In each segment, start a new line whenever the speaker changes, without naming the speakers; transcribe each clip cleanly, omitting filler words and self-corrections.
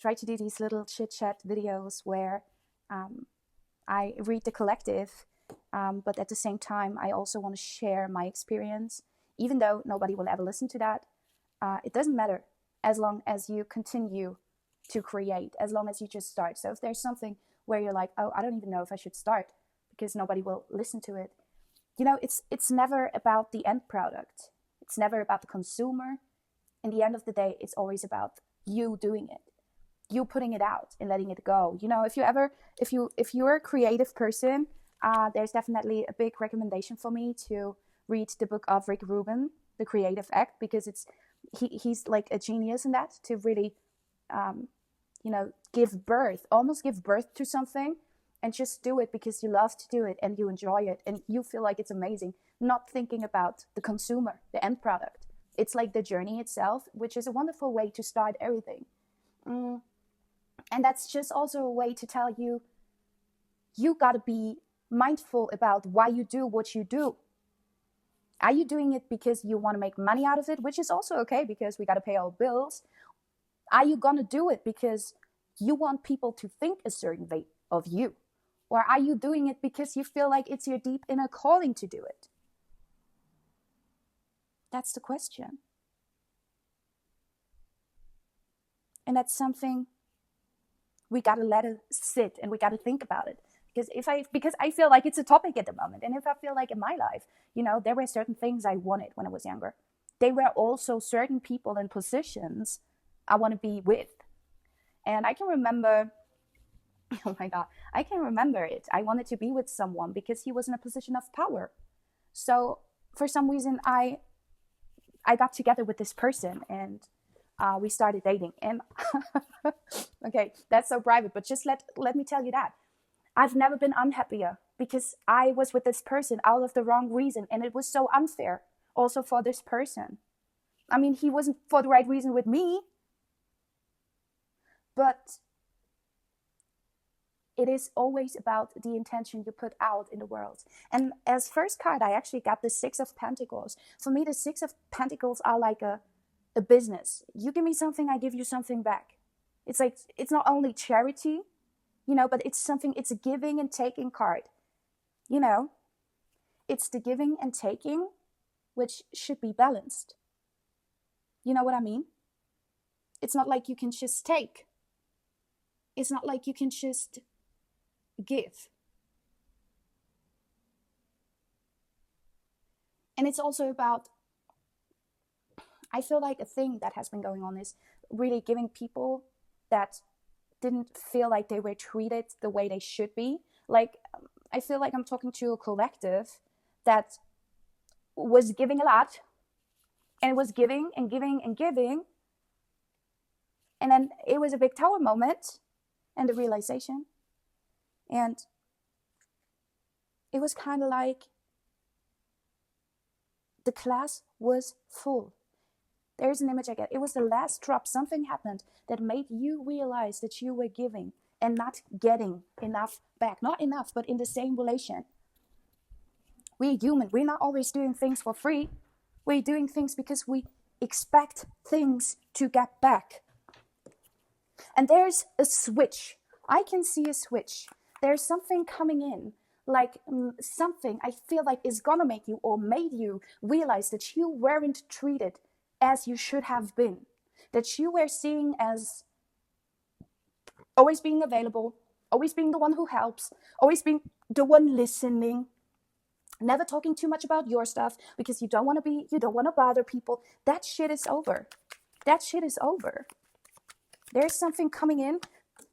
try to do these little chit chat videos where I read the collective, but at the same time, I also want to share my experience, even though nobody will ever listen to that. It doesn't matter as long as you continue to create, as long as you just start. So if there's something where you're like, oh, I don't even know if I should start because nobody will listen to it, it's never about the end product. It's never about the consumer. In the end of the day, it's always about you doing it, you putting it out and letting it go. If you're a creative person, there's definitely a big recommendation for me to read the book of Rick Rubin, The Creative Act, because he's like a genius in that, to really almost give birth to something, and just do it because you love to do it and you enjoy it and you feel like it's amazing, not thinking about the consumer, the end product. It's like the journey itself, which is a wonderful way to start everything. And that's just also a way to tell you, you got to be mindful about why you do what you do. Are you doing it because you want to make money out of it, which is also okay because we got to pay our bills? Are you going to do it because you want people to think a certain way of you? Or are you doing it because you feel like it's your deep inner calling to do it? That's the question. And that's something we got to let it sit and we got to think about it. Because I feel like it's a topic at the moment. And if I feel like in my life, there were certain things I wanted when I was younger. There were also certain people in positions I want to be with. And I can remember, oh my God, I can remember it. I wanted to be with someone because he was in a position of power. So for some reason, I got together with this person and we started dating. And okay, that's so private, but just let me tell you that. I've never been unhappier because I was with this person out of the wrong reason. And it was so unfair also for this person. I mean, he wasn't for the right reason with me, but it is always about the intention you put out in the world. And as first card, I actually got the Six of Pentacles. For me, the Six of Pentacles are like a business. You give me something, I give you something back. It's like, it's not only charity, but it's a giving and taking card. It's the giving and taking, which should be balanced. You know what I mean? It's not like you can just take. It's not like you can just give. And it's also about, I feel like a thing that has been going on is really giving people that didn't feel like they were treated the way they should be. Like, I feel like I'm talking to a collective that was giving a lot and was giving and giving and giving. And then it was a big tower moment and the realization. And it was kind of like the glass was full. There's an image I get. It was the last drop. Something happened that made you realize that you were giving and not getting enough back. Not enough, but in the same relation. We're human. We're not always doing things for free. We're doing things because we expect things to get back. And there's a switch. I can see a switch. There's something coming in, like something I feel like is gonna make you or made you realize that you weren't treated as you should have been. That you were seen as always being available, always being the one who helps, always being the one listening, never talking too much about your stuff because you don't want to bother people. That shit is over. That shit is over. There's something coming in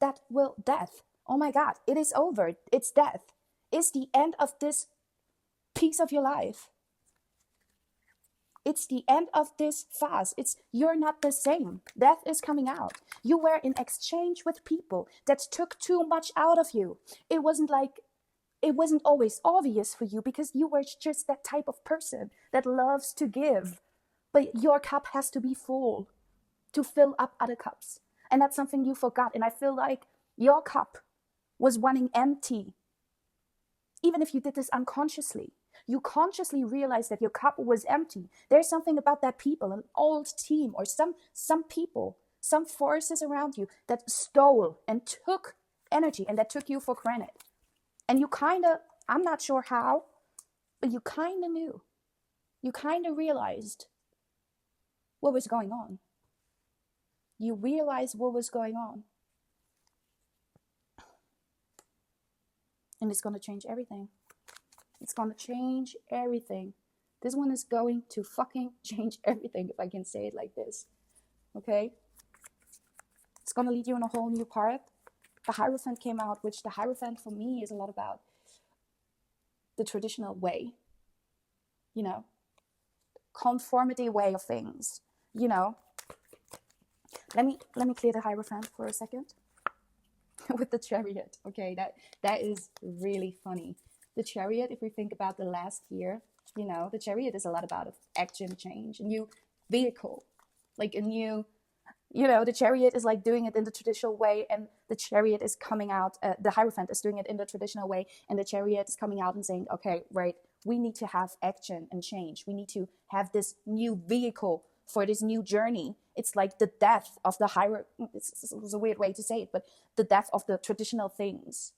that will death. Oh my God, it is over. It's death. It's the end of this piece of your life. It's the end of this phase. You're not the same. Death is coming out. You were in exchange with people that took too much out of you. It wasn't always obvious for you because you were just that type of person that loves to give. But your cup has to be full to fill up other cups. And that's something you forgot. And I feel like your cup was running empty. Even if you did this unconsciously, you consciously realized that your cup was empty. There's something about that people, an old team or some people, some forces around you that stole and took energy and that took you for granted. And you kind of, I'm not sure how, but you kind of knew. You kind of realized what was going on. You realized what was going on. And it's going to change everything. It's going to change everything. This one is going to fucking change everything, if I can say it like this. Okay? It's going to lead you on a whole new path. The Hierophant came out, which the Hierophant for me is a lot about the traditional way. You know, conformity way of things. You know, let me clear the Hierophant for a second. With the Chariot. Okay, that is really funny. The Chariot, if we think about the last year, you know, the Chariot is a lot about action change, a new vehicle, like a new, you know, the Chariot is like doing it in the traditional way, and the Chariot is coming out, the Hierophant is doing it in the traditional way, and the Chariot is coming out and saying, okay, right, we need to have action and change. We need to have this new vehicle for this new journey. It's like the death of the it's a weird way to say it, but the death of the traditional things.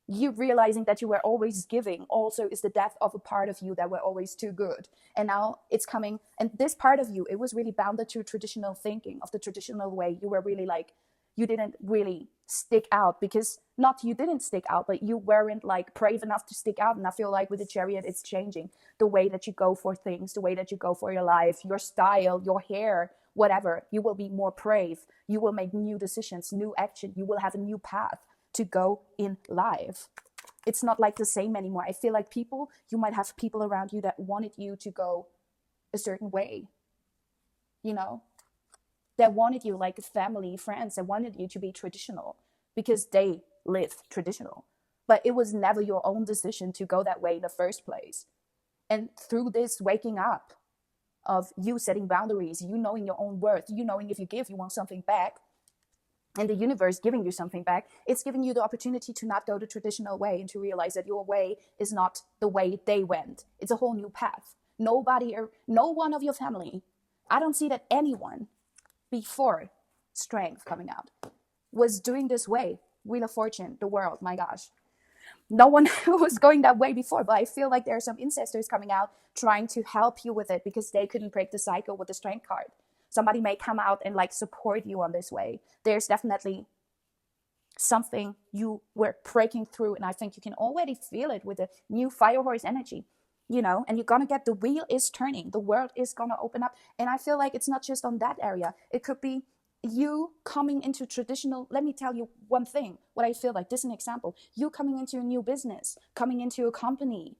You realizing that you were always giving also is the death of a part of you that were always too good. And now it's coming, and this part of you, it was really bounded to traditional thinking, of the traditional way. You were really like, you didn't really stick out, because not you didn't stick out, but you weren't like brave enough to stick out. And I feel like with the Chariot, it's changing the way that you go for things, the way that you go for your life, your style, your hair, whatever. You will be more brave. You will make new decisions, new action. You will have a new path to go in life. It's not like the same anymore. I feel like you might have people around you that wanted you to go a certain way, you know, that wanted you, like family, friends, that wanted you to be traditional because they live traditional. But it was never your own decision to go that way in the first place. And through this waking up of you setting boundaries, you knowing your own worth, you knowing if you give, you want something back, and the universe giving you something back, it's giving you the opportunity to not go the traditional way and to realize that your way is not the way they went. It's a whole new path. No one of your family, I don't see that anyone before Strength coming out was doing this way. Wheel of Fortune, the world, my gosh. No one was going that way before, but I feel like there are some ancestors coming out trying to help you with it because they couldn't break the cycle with the Strength card. Somebody may come out and like support you on this way. There's definitely something you were breaking through, and I think you can already feel it with the new Fire Horse energy, you know, and you're gonna get, the wheel is turning, the world is gonna open up. And I feel like it's not just on that area. It could be you coming into traditional, let me tell you one thing, what I feel like, this is an example. You coming into a new business, coming into a company,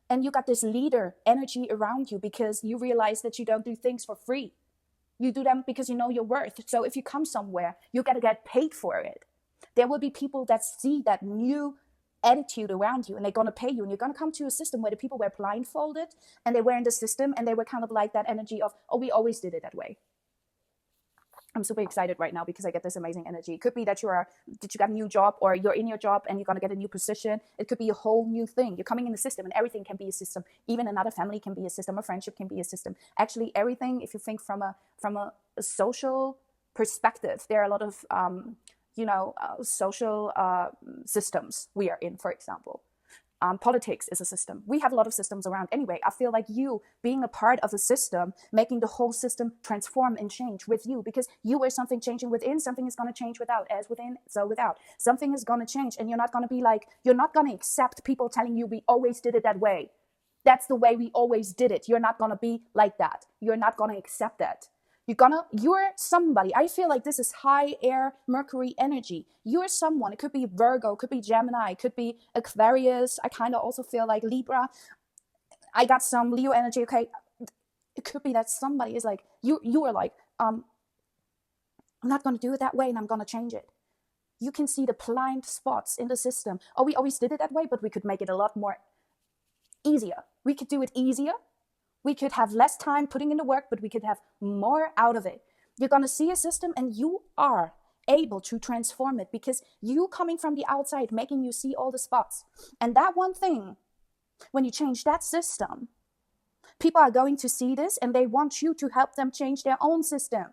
and you got this leader energy around you because you realize that you don't do things for free. You do them because you know your worth. So if you come somewhere, you got to get paid for it. There will be people that see that new attitude around you and they're going to pay you. And you're going to come to a system where the people were blindfolded and they were in the system and they were kind of like that energy of, oh, we always did it that way. I'm super excited right now because I get this amazing energy. It could be that you got a new job, or you're in your job and you're going to get a new position. It could be a whole new thing. You're coming in the system, and everything can be a system. Even another family can be a system. A friendship can be a system. Actually, everything, if you think from a social perspective, there are a lot of, social systems we are in, for example. Politics is a system. We have a lot of systems around anyway. I feel like you being a part of a system, making the whole system transform and change with you, because you were something changing within, something is going to change without. As within, so without. Something is going to change, and you're not going to be like, you're not going to accept people telling you we always did it that way. That's the way we always did it. You're not going to be like that. You're not going to accept that. You're somebody. I feel like this is high air Mercury energy. You're someone. It could be Virgo, could be Gemini, could be Aquarius. I kind of also feel like Libra. I got some Leo energy. Okay, it could be that somebody is like, you are like, I'm not going to do it that way, and I'm going to change it. You can see the blind spots in the system. Oh, we always did it that way, but we could make it a lot more easier. We could do it easier. We could have less time putting in the work, but we could have more out of it. You're going to see a system, and you are able to transform it because you coming from the outside, making you see all the spots. And that one thing, when you change that system, people are going to see this, and they want you to help them change their own system.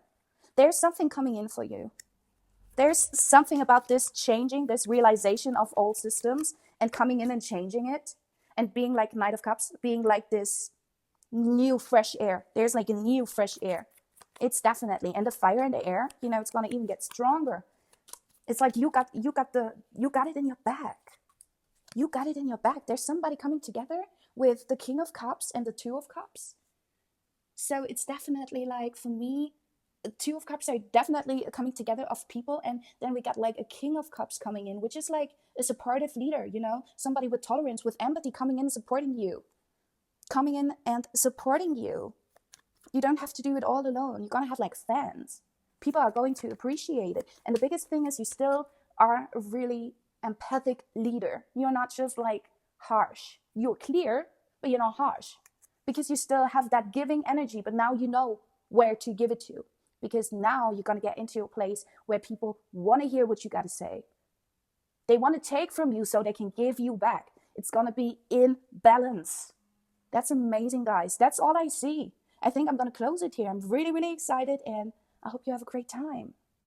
there's something coming in for you. There's something about this changing, this realization of old systems and coming in and changing it and being like Knight of Cups, being like this new fresh air. There's like a new fresh air. It's definitely, and the fire in the air, you know, it's gonna even get stronger. It's like you got it in your back. You got it in your back. There's somebody coming together with the King of Cups and the Two of Cups. So it's definitely like, for me, Two of Cups are definitely coming together of people, and then we got like a King of Cups coming in, which is like a supportive leader, you know, somebody with tolerance, with empathy, coming in and supporting you. Coming in and supporting you. You don't have to do it all alone. You're gonna have like fans. People are going to appreciate it. And the biggest thing is you still are a really empathic leader. You're not just like harsh. You're clear, but you're not harsh. Because you still have that giving energy, but now you know where to give it to. Because now you're going to get into a place where people want to hear what you got to say. They want to take from you so they can give you back. It's going to be in balance. That's amazing, guys. That's all I see. I think I'm going to close it here. I'm really, really excited, and I hope you have a great time.